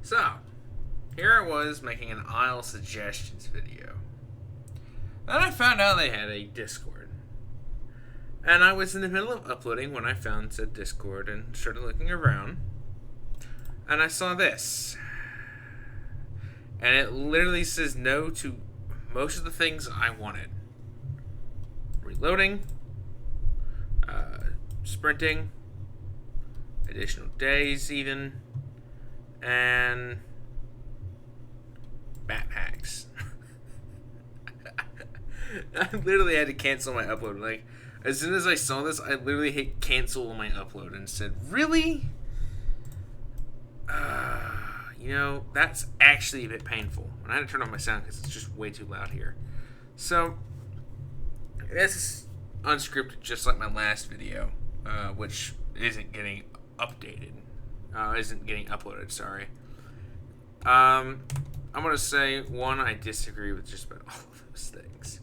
So, here I was making an aisle suggestions video. Then I found out they had a Discord. And I was in the middle of uploading when I found said Discord and started looking around. And I saw this. And it literally says no to most of the things I wanted. Reloading, sprinting, additional days even, and backpacks. I literally had to cancel my upload. Like, as soon as I saw this, I literally hit cancel my upload and said, really? That's actually a bit painful. And I had to turn off my sound because it's just way too loud here. So, this is unscripted, just like my last video, which isn't getting updated. Isn't getting uploaded, sorry. I'm going to say, one, I disagree with just about all of those things.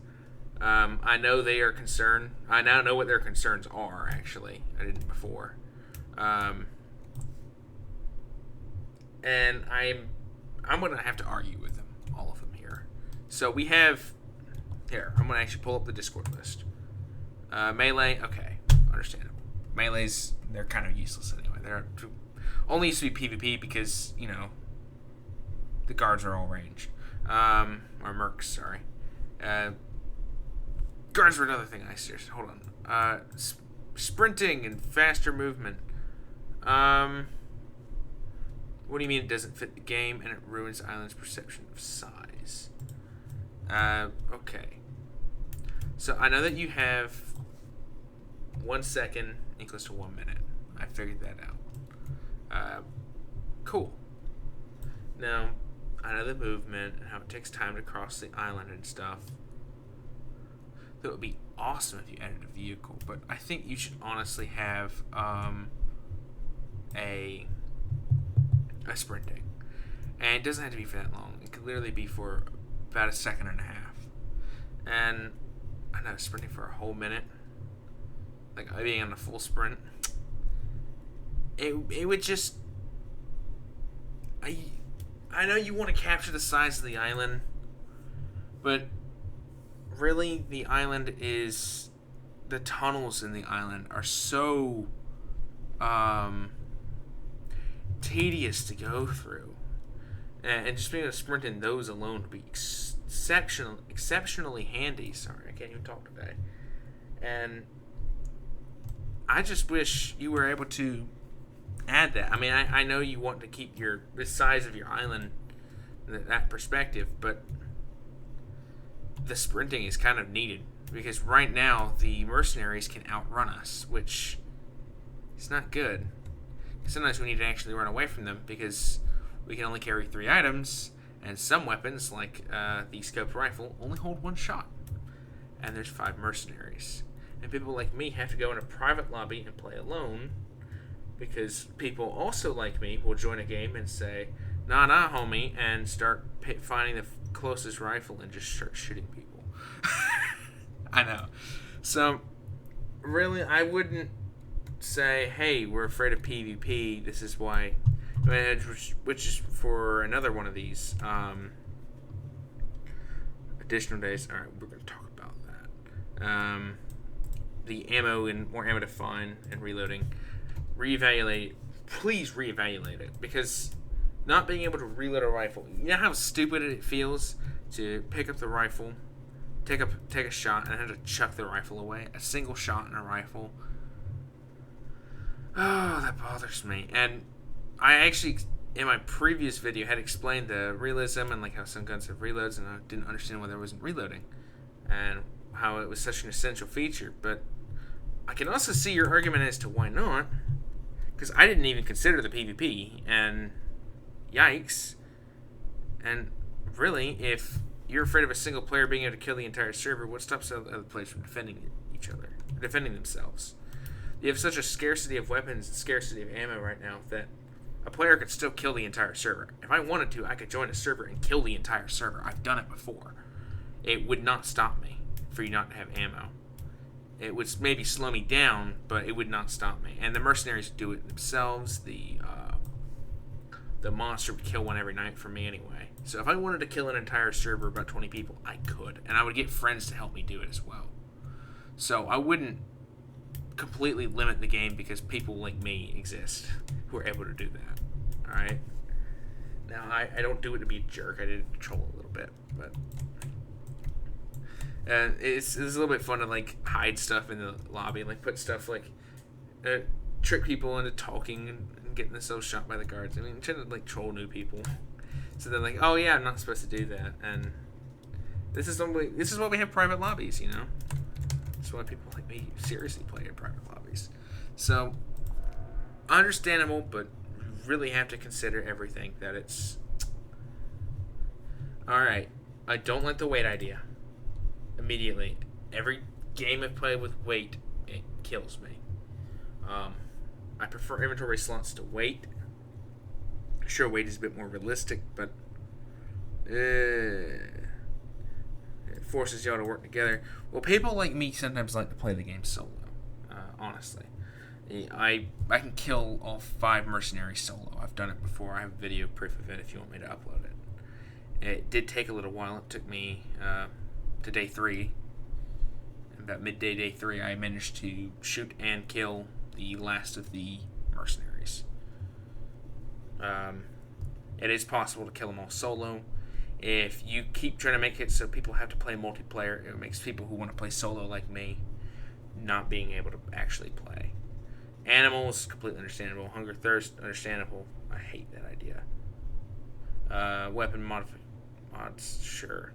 I know they are concerned. I now know what their concerns are, actually. I didn't before. And I'm going to have to argue with them, all of them here. So we have, here, I'm going to actually pull up the Discord list. Melee, okay, understandable. Melees, they're kind of useless anyway. They're only used to be PvP because, the guards are all ranged. Or mercs, sorry. Guards were another thing I seriously, hold on. Sprinting and faster movement. What do you mean it doesn't fit the game and it ruins Island's perception of size? Okay. So I know that you have 1 second equals to 1 minute. I figured that out. Cool. Now, I know the movement and how it takes time to cross the island and stuff. That would be awesome if you added a vehicle, but I think you should honestly have a sprinting. And it doesn't have to be for that long. It could literally be for about 1.5 seconds. And I know, sprinting for a whole minute, like being on a full sprint, it would just, I know you want to capture the size of the island, but really the island is, the tunnels in the island are so tedious to go through, and just being able to sprint in those alone would be exceptionally handy. Sorry, I can't even talk today. And I just wish you were able to add that. I mean, I know you want to keep the size of your island that perspective, but the sprinting is kind of needed because right now the mercenaries can outrun us, which is not good. Sometimes we need to actually run away from them because we can only carry 3 items, and some weapons, like the scoped rifle, only hold 1 shot. And there's 5 mercenaries. And people like me have to go in a private lobby and play alone because people also like me will join a game and say, nah, homie, and start finding the closest rifle and just start shooting people. I know. So, really, I wouldn't say, hey, we're afraid of PvP, this is why, which is for another one of these additional days. Alright, we're going to talk about that. The ammo and more ammo to find and reloading. Please reevaluate it, because not being able to reload a rifle, you know how stupid it feels to pick up the rifle, take a shot, and have to chuck the rifle away? A single shot in a rifle. Oh, that bothers me. And I actually, in my previous video, had explained the realism and like how some guns have reloads, and I didn't understand why there wasn't reloading and how it was such an essential feature. But I can also see your argument as to why not, because I didn't even consider the PvP, and yikes. And really, if you're afraid of a single player being able to kill the entire server, what stops other players from defending themselves? You have such a scarcity of weapons and scarcity of ammo right now that a player could still kill the entire server. If I wanted to, I could join a server and kill the entire server. I've done it before. It would not stop me for you not to have ammo. It would maybe slow me down, but it would not stop me. And the mercenaries do it themselves. The the monster would kill one every night for me anyway. So if I wanted to kill an entire server, about 20 people, I could. And I would get friends to help me do it as well. So I wouldn't completely limit the game because people like me exist who are able to do that. Alright? Now, I don't do it to be a jerk. I did it to troll a little bit. But it's a little bit fun to, like, hide stuff in the lobby. Like, put stuff, like, trick people into talking and getting themselves shot by the guards. I mean, trying to, like, troll new people. So they're like, oh, yeah, I'm not supposed to do that. And this is why we have private lobbies, you know? That's why people like me seriously play in private lobbies. So, understandable, but you really have to consider everything that it's... Alright, I don't like the wait idea. Immediately. Every game I've played with wait, it kills me. I prefer inventory slots to wait. Sure, wait is a bit more realistic, but it forces y'all to work together. Well, people like me sometimes like to play the game solo. Honestly, I can kill all 5 mercenaries solo. I've done it before. I have video proof of it if you want me to upload it. It did take a little while. It took me to day 3. About midday day 3, I managed to shoot and kill the last of the mercenaries. It is possible to kill them all solo. If you keep trying to make it so people have to play multiplayer, it makes people who want to play solo like me not being able to actually play. Animals, completely understandable. Hunger, thirst, understandable. I hate that idea. Weapon mods, sure.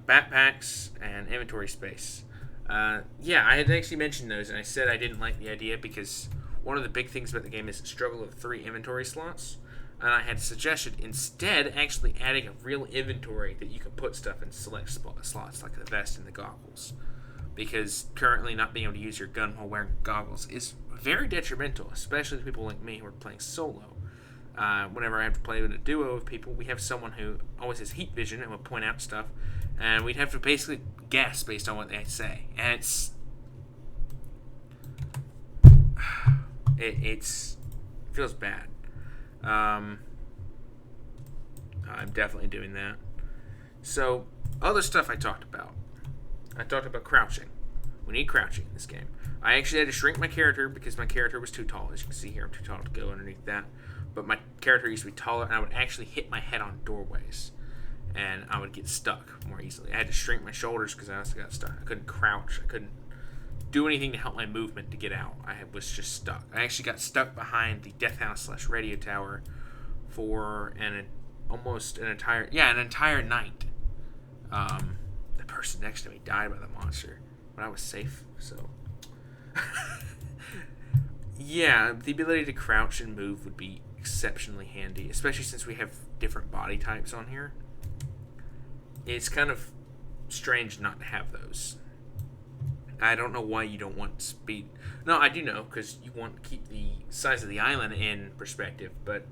Backpacks and inventory space. Yeah, I had actually mentioned those, and I said I didn't like the idea because one of the big things about the game is the struggle of 3 inventory slots. And I had suggested instead actually adding a real inventory that you can put stuff in select slots, like the vest and the goggles. Because currently not being able to use your gun while wearing goggles is very detrimental, especially to people like me who are playing solo. Whenever I have to play with a duo of people, we have someone who always has heat vision and will point out stuff, and we'd have to basically guess based on what they say. And it feels bad. I'm definitely doing that. So, other stuff I talked about. I talked about crouching. We need crouching in this game. I actually had to shrink my character because my character was too tall. As you can see here, I'm too tall to go underneath that. But my character used to be taller, and I would actually hit my head on doorways. And I would get stuck more easily. I had to shrink my shoulders because I also got stuck. I couldn't crouch. I couldn't do anything to help my movement to get out. I was just stuck. I actually got stuck behind the death house / radio tower for an entire night. The person next to me died by the monster, but I was safe. So yeah, the ability to crouch and move would be exceptionally handy, especially since we have different body types on here. It's kind of strange not to have those. I don't know why you don't want speed. No, I do know, because you want to keep the size of the island in perspective, but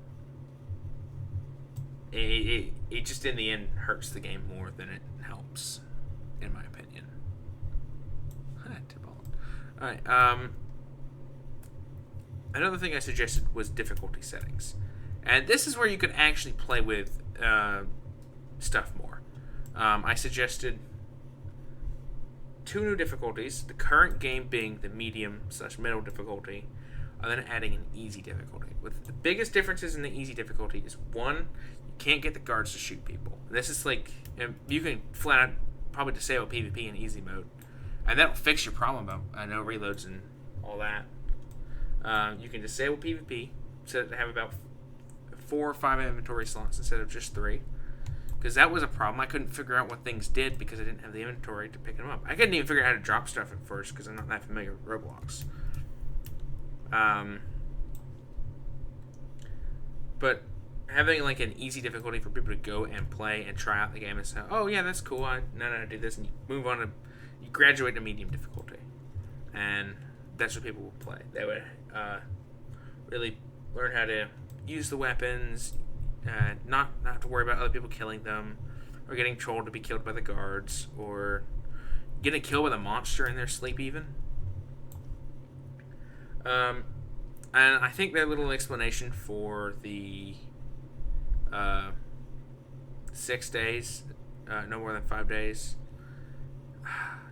it just in the end hurts the game more than it helps, in my opinion. Alright, another thing I suggested was difficulty settings. And this is where you could actually play with stuff more. I suggested 2 new difficulties, the current game being the medium / middle difficulty, and then adding an easy difficulty. With the biggest differences in the easy difficulty is 1, you can't get the guards to shoot people. This is like, you can flat out probably disable PvP in easy mode, and that'll fix your problem about no reloads and all that. You can disable PvP, set it to have about 4 or 5 inventory slots instead of just 3. Because that was a problem. I couldn't figure out what things did because I didn't have the inventory to pick them up. I couldn't even figure out how to drop stuff at first because I'm not that familiar with Roblox. But having like an easy difficulty for people to go and play and try out the game and say, oh yeah, that's cool, I know how to do this, and you move on to, you graduate to medium difficulty. And that's what people will play. They would really learn how to use the weapons, not have to worry about other people killing them, or getting trolled to be killed by the guards, or getting killed by the monster in their sleep even. And I think their little explanation for the 6 days, no more than 5 days,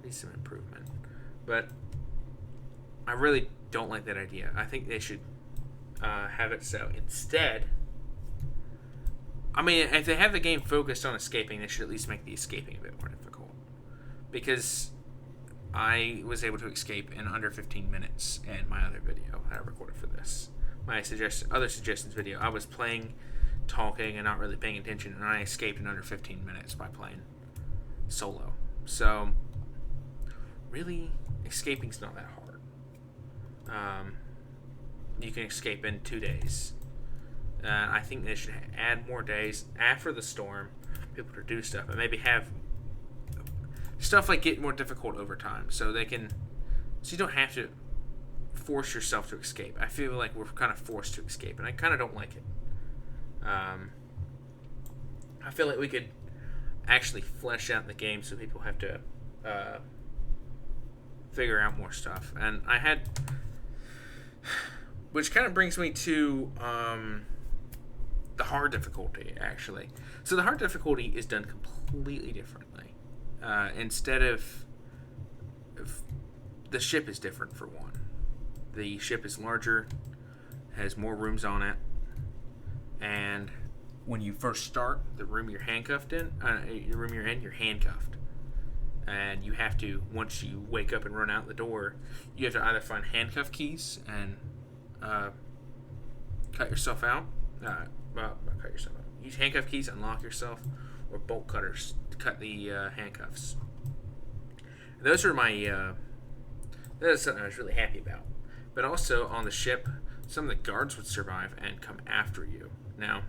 needs some improvement. But I really don't like that idea. I think they should have it so instead. I mean, if they have the game focused on escaping, they should at least make the escaping a bit more difficult. Because I was able to escape in under 15 minutes in my other video that I recorded for this. My other suggestions video, I was playing, talking, and not really paying attention, and I escaped in under 15 minutes by playing solo. So, really, escaping's not that hard. You can escape in 2 days. I think they should add more days after the storm, people to do stuff, and maybe have stuff like get more difficult over time, so you don't have to force yourself to escape. I feel like we're kind of forced to escape, and I kind of don't like it. I feel like we could actually flesh out the game so people have to figure out more stuff. And which kind of brings me to the hard difficulty, actually. So the hard difficulty is done completely differently. Instead of the ship is different, for one. The ship is larger, has more rooms on it, and when you first start, the room you're handcuffed in, you're handcuffed. And you have to, once you wake up and run out the door, you have to either find handcuff keys and cut yourself out. Not cut yourself out. Use handcuff keys, unlock yourself, or bolt cutters to cut the handcuffs. Those are that is something I was really happy about. But also on the ship, some of the guards would survive and come after you. Now,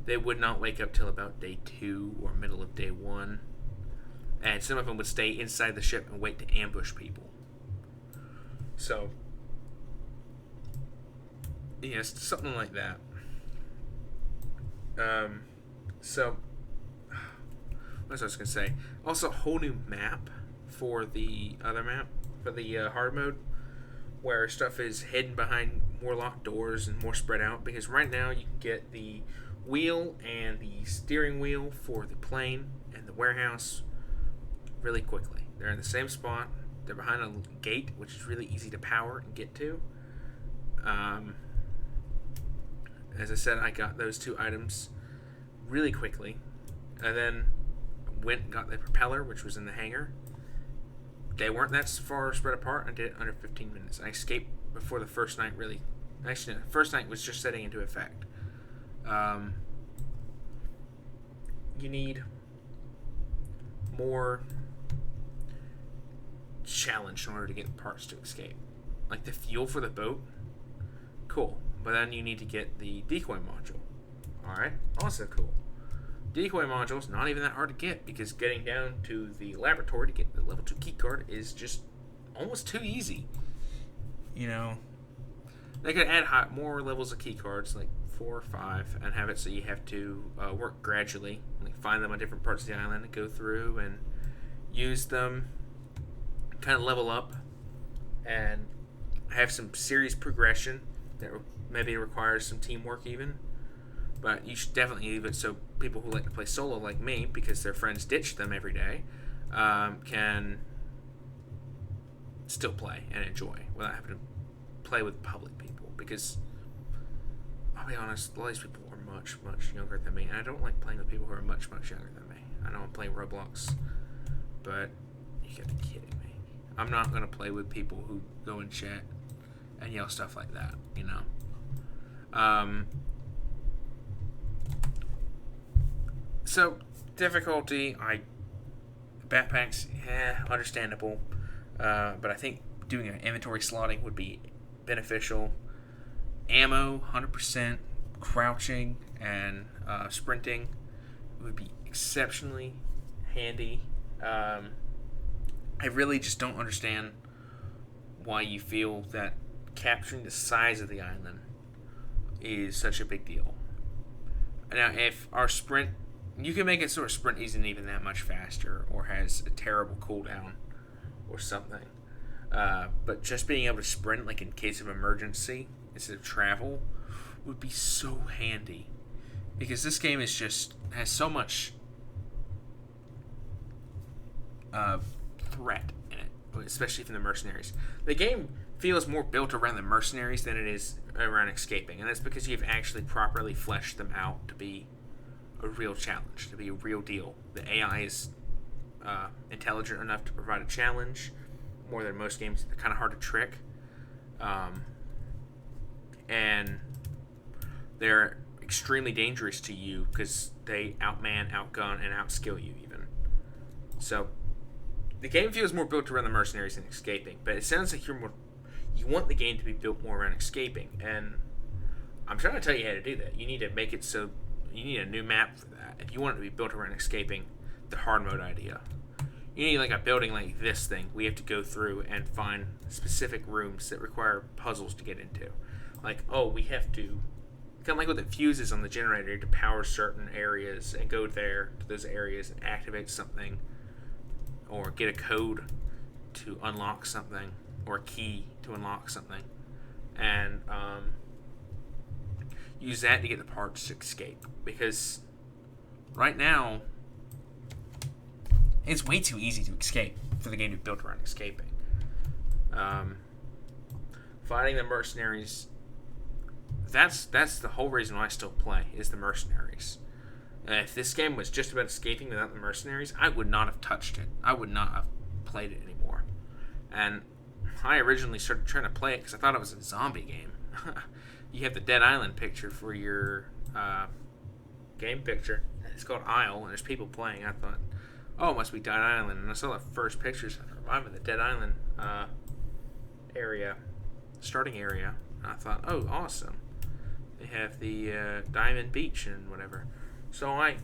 they would not wake up till about day 2 or middle of day 1. And some of them would stay inside the ship and wait to ambush people. So, yes, something like that. So, what was I going to say? Also, a whole new map for the other map, for the hard mode, where stuff is hidden behind more locked doors and more spread out. Because right now you can get the wheel and the steering wheel for the plane and the warehouse really quickly. They're in the same spot. They're behind a gate, which is really easy to power and get to. As I said, I got those 2 items really quickly. And then went and got the propeller, which was in the hangar. They weren't that far spread apart. I did it under 15 minutes. I escaped before the first night really... Actually, no, the first night was just setting into effect. You need more challenge in order to get parts to escape. Like the fuel for the boat, cool. But then you need to get the decoy module. Alright, also cool. Decoy module's not even that hard to get, because getting down to the laboratory to get the level 2 key card is just almost too easy. You know, they could add more levels of key cards, like 4 or 5, and have it so you have to work gradually, like find them on different parts of the island and go through and use them, kind of level up, and have some serious progression that maybe requires some teamwork even. But you should definitely leave it so people who like to play solo like me, because their friends ditch them every day, can still play and enjoy without having to play with public people. Because, I'll be honest, a lot of these people are much, much younger than me, and I don't like playing with people who are much, much younger than me. I know I'm playing Roblox, but you gotta be kidding me. I'm not going to play with people who go in chat and yell stuff like that, you know? So, difficulty, backpacks, understandable. But I think doing an inventory slotting would be beneficial. Ammo, 100%, crouching, and sprinting would be exceptionally handy. I really just don't understand why you feel that capturing the size of the island is such a big deal. Now, if our sprint... You can make it so our sprint isn't even that much faster or has a terrible cooldown or something. But just being able to sprint, like in case of emergency, instead of travel would be so handy, because this game has so much threat in it, especially from the mercenaries. The game feels more built around the mercenaries than it is around escaping, and that's because you've actually properly fleshed them out to be a real challenge, to be a real deal. The AI is intelligent enough to provide a challenge, more than most games. They're kind of hard to trick, and they're extremely dangerous to you because they outman, outgun, and outskill you even. So the game feels more built around the mercenaries than escaping, but it sounds like you want the game to be built more around escaping, and I'm trying to tell you how to do that. You need to make it so you need a new map for that. If you want it to be built around escaping, the hard mode idea, you need like a building like this thing. We have to go through and find specific rooms that require puzzles to get into. Like, we have to, kind of like with the fuses on the generator, to power certain areas and go there to those areas and activate something, or get a code to unlock something, or a key to unlock something, and use that to get the parts to escape. Because right now, it's way too easy to escape for the game to be built around escaping. Fighting the mercenaries, that's the whole reason why I still play, is the mercenaries. If this game was just about escaping without the mercenaries, I would not have touched it. I would not have played it anymore. And I originally started trying to play it because I thought it was a zombie game. You have the Dead Island picture for your game picture. It's called Isle, and there's people playing. I thought, it must be Dead Island. And I saw the first pictures. It reminded me of the Dead Island starting area. And I thought, awesome. They have the Diamond Beach and whatever. So I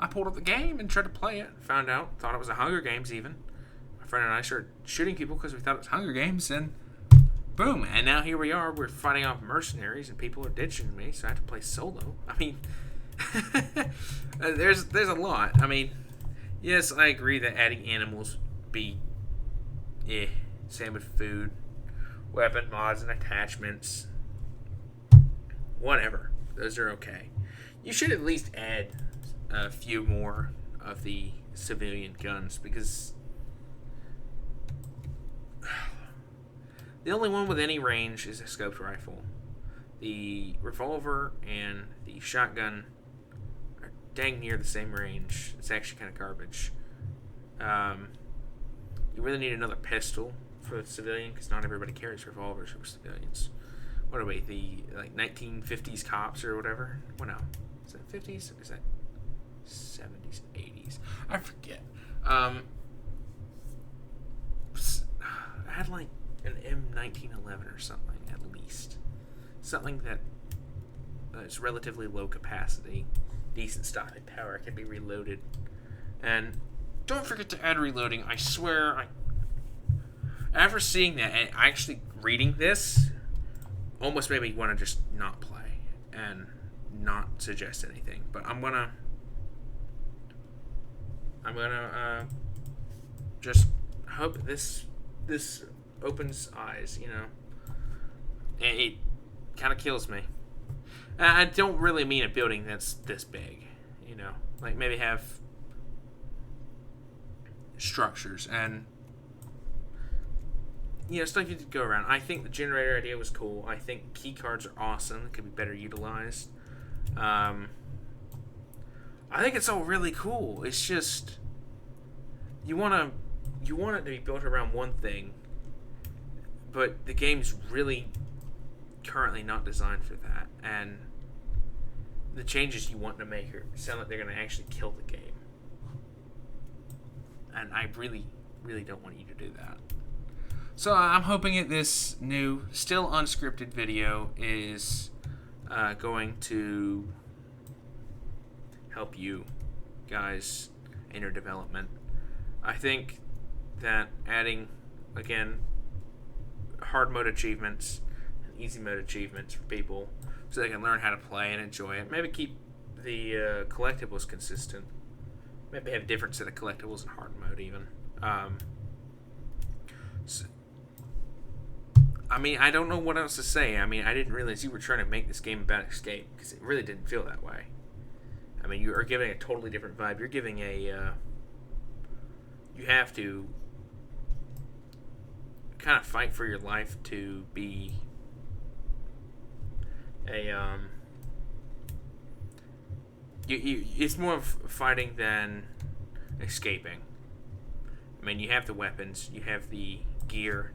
pulled up the game and tried to play it. Thought it was a Hunger Games even. My friend and I started shooting people because we thought it was Hunger Games, and boom, and now here we are. We're fighting off mercenaries, and people are ditching me, so I have to play solo. I mean, there's a lot. I mean, yes, I agree that adding animals be, same with food, weapon mods and attachments, whatever. Those are okay. You should at least add a few more of the civilian guns, because the only one with any range is a scoped rifle. The revolver and the shotgun are dang near the same range. It's actually kind of garbage. You really need another pistol for the civilian, because not everybody carries revolvers for civilians. What are we, the 1950s cops or whatever? Well, no. Is that 50s? Or is that 70s, 80s? I forget. I had like an M1911 or something, at least. Something that is relatively low capacity, decent stopping power, can be reloaded. And don't forget to add reloading. I swear, after seeing that and actually reading this, almost made me want to just not play and not suggest anything. But I'm gonna just hope this opens eyes, And it kind of kills me. I don't really mean a building that's this big, like maybe have structures and stuff you could go around. I think the generator idea was cool. I think key cards are awesome. It could be better utilized. I think it's all really cool. It's just you want it to be built around one thing, but the game's really currently not designed for that, and the changes you want to make sound like they're going to actually kill the game. And I really, really don't want you to do that. So I'm hoping that this new, still unscripted video is going to help you guys in your development. I think that adding, again, hard mode achievements and easy mode achievements for people so they can learn how to play and enjoy it. Maybe keep the collectibles consistent. Maybe have a different set of collectibles in hard mode even. I mean, I don't know what else to say. I mean, I didn't realize you were trying to make this game about escape, because it really didn't feel that way. I mean, you are giving a totally different vibe. You're giving a, you have to kind of fight for your life to be a, it's more of fighting than escaping. I mean, you have the weapons, you have the gear,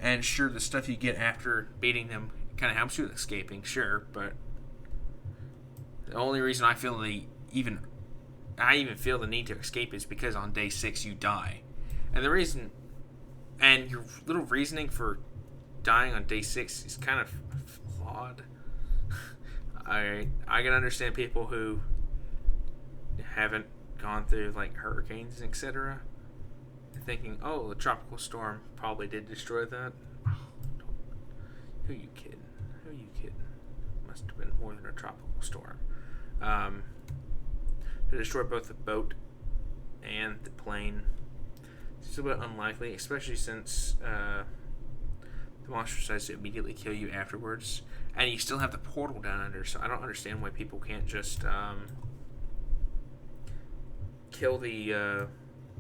and sure, the stuff you get after beating them kind of helps you with escaping, sure, but the only reason I even feel the need to escape is because on day 6 you die. And the reason, and your little reasoning for dying on day 6 is kind of flawed. I can understand people who haven't gone through like hurricanes, etc., thinking, oh, the tropical storm probably did destroy that. Oh, who you kidding? Who you kidding? Must have been more than a tropical storm. To destroy both the boat and the plane. It's a bit unlikely, especially since the monster decides to immediately kill you afterwards, and you still have the portal down under. So I don't understand why people can't just kill the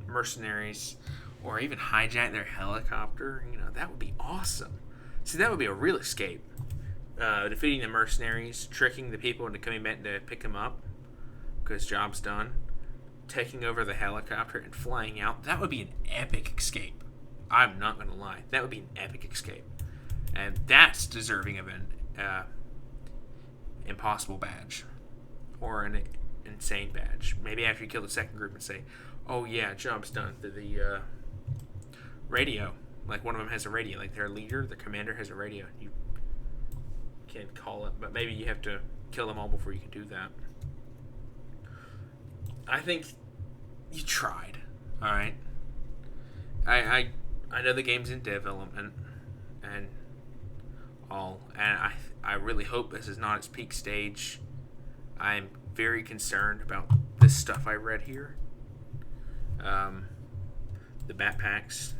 mercenaries or even hijack their helicopter. You know, that would be awesome. See, that would be a real escape. Defeating the mercenaries, tricking the people into coming back to pick them up because job's done, taking over the helicopter and flying out. That would be an epic escape. I'm not going to lie. That would be an epic escape. And that's deserving of an impossible badge or an insane badge. Maybe after you kill the second group and say, oh yeah, job's done, through the radio. Like one of them has a radio. Like their leader, the commander, has a radio. You can call it, but maybe you have to kill them all before you can do that. I think you tried. All right. I know the game's in development and all, and I really hope this is not its peak stage. I'm very concerned about this stuff I read here. The backpacks,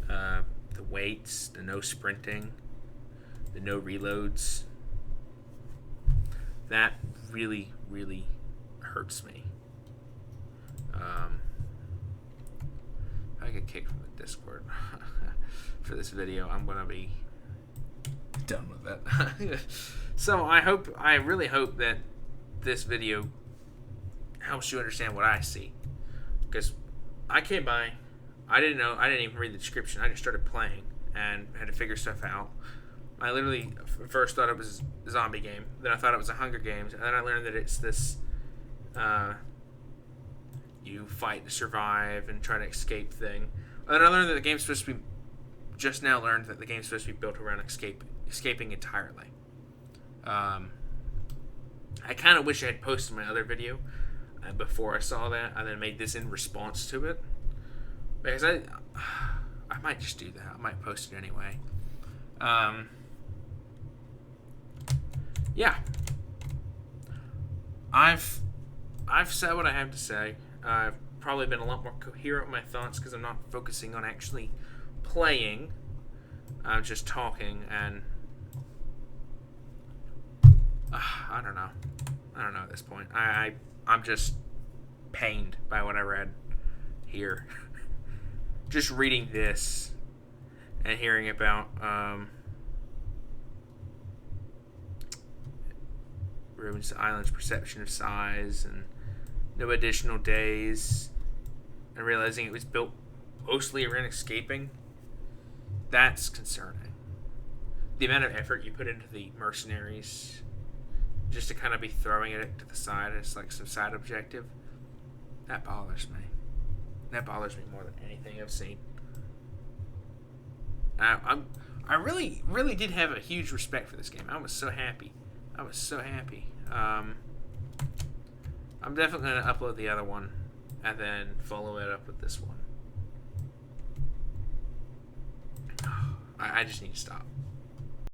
the weights, the no sprinting, the no reloads. That really, really hurts me. I get kicked from the Discord for this video, I'm gonna be done with it. So I really hope that this video helps you understand what I see, because I came by, I didn't even read the description. I just started playing and had to figure stuff out. I literally first thought it was a zombie game, then I thought it was a Hunger Games, and then I learned that it's this you fight to survive and try to escape thing. And then I learned that the game's supposed to be, just now learned that the game's supposed to be built around escaping entirely. I kind of wish I had posted my other video before I saw that, and then made this in response to it, because I might just do that. I might post it anyway. Yeah. I've said what I have to say. I've probably been a lot more coherent with my thoughts because I'm not focusing on actually playing. I'm just talking, and I don't know. I don't know at this point. I'm just pained by what I read here. Just reading this and hearing about Ruins the Island's perception of size and no additional days, and realizing it was built mostly around escaping, that's concerning. The amount of effort you put into the mercenaries just to kind of be throwing it to the side as like some side objective, that bothers me. That bothers me more than anything I've seen. I really, really did have a huge respect for this game. I was so happy. I'm definitely going to upload the other one and then follow it up with this one. I just need to stop.